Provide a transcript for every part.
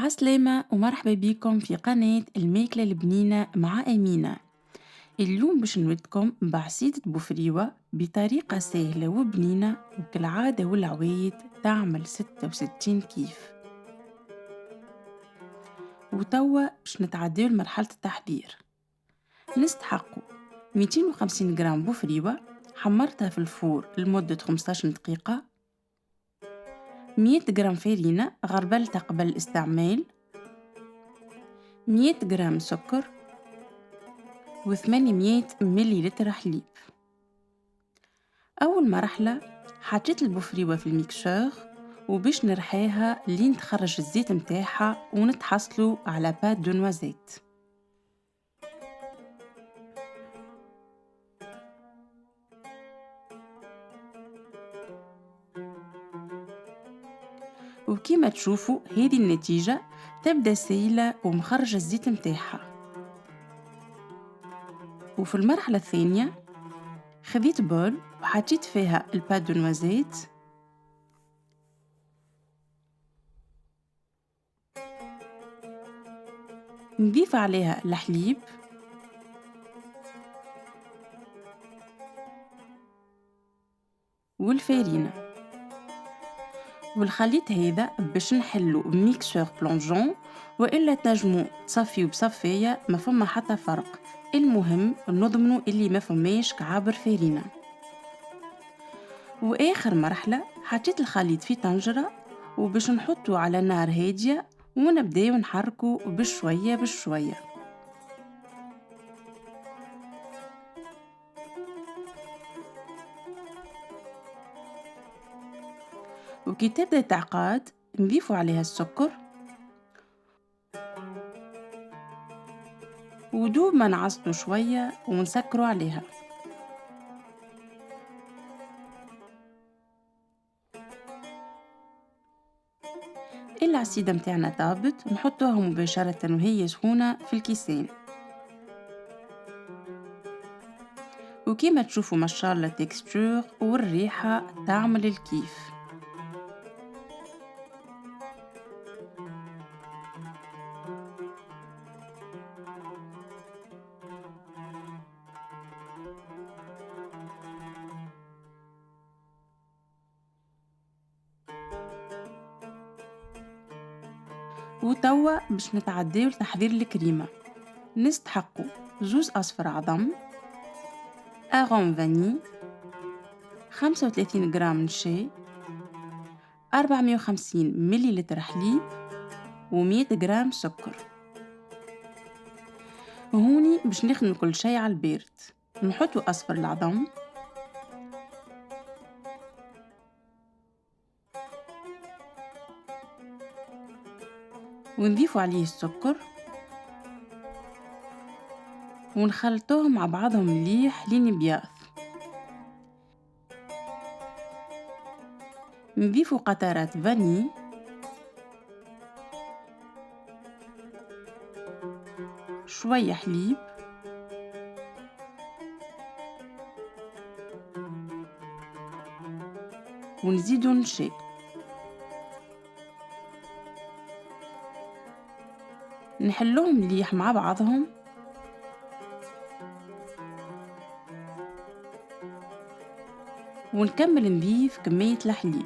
عسلامة ومرحبا بكم في قناة الماكلة البنينة مع أمينة. اليوم باش نودكم بعصيدة بوفريوة بطريقة سهلة وبنينة، وكالعادة والعوايد تعمل 66 كيف. وتوا باش نتعداو لمرحلة التحضير. نستحقوا 250 جرام بوفريوة حمرتها في الفور لمدة 15 دقيقة، 100 جرام فرينة غربلتها قبل الاستعمال، 100 جرام سكر، و800 مليلتر حليب. أول مرحلة حطيت البوفريوة في الميكسور وباش نرحيها لين تخرج الزيت متاعها ونتحصلوا على بات دو نوازيت. وكيما تشوفوا هذه النتيجة، تبدأ سائلة ومخرجة الزيت متاعها. وفي المرحلة الثانية خذيت بول وحطيت فيها البات دو نوازيت، نضيف عليها الحليب والفارينة والخليط هذا باش نحلو ميكسور بلونجون، وإلا تنجموا تصفيو بصفية ما فما حتى فرق. المهم نضمنوا اللي ما فماش كعابر فارينة. وآخر مرحلة حطيت الخليط في طنجرة وباش نحطو على نار هادية ونبداو نحركو بشوية بشوية. وكي تبدأ تعقاد نضيفو عليها السكر، ودوب ما نعصلو شوية ونسكرو عليها. العصيدة متاعنا طابت، نحطوها مباشرة وهي سخونة في الكيسين. وكيما تشوفوا ما شاء الله تكستور والريحة تعمل الكيف. وتوا باش نتعداو لتحضير الكريمة. نستحقوا زوز أصفر عظم، أغوم فاني، 35 جرام نشا، 450 مليلتر حليب، و100 جرام سكر. وهوني باش نخدم كل شيء على البارد. نحطوا أصفر العظم، ونضيفوا عليه السكر، ونخلطوهم مع بعضهم مليح لين يبيض. نضيفوا قطرات فاني، شوية حليب، ونزيدوا نشا. نحلوهم مليح مع بعضهم، ونكمل نضيف كمية الحليب.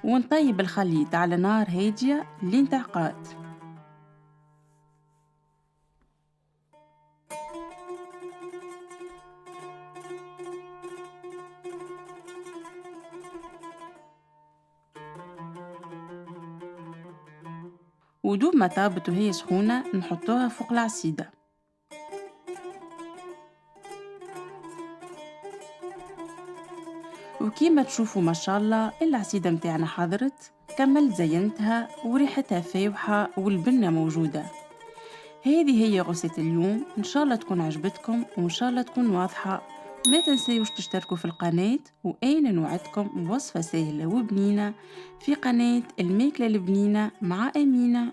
ونطيب الخليط على نار هادية لين تعقاد. ودوب ما طابت وهي سخونة نحطوها فوق العصيدة. وكيما تشوفوا ما شاء الله العصيدة متاعنا حضرت، كملت زينتها وريحتها فاوحة والبنة موجودة. هذه هي غرفة اليوم، إن شاء الله تكون عجبتكم وإن شاء الله تكون واضحة. ما تنسيوش تشتركوا في القناة، وأين نوعدكم بوصفة سهلة وبنينة في قناة الماكلة البنينة مع أمينة.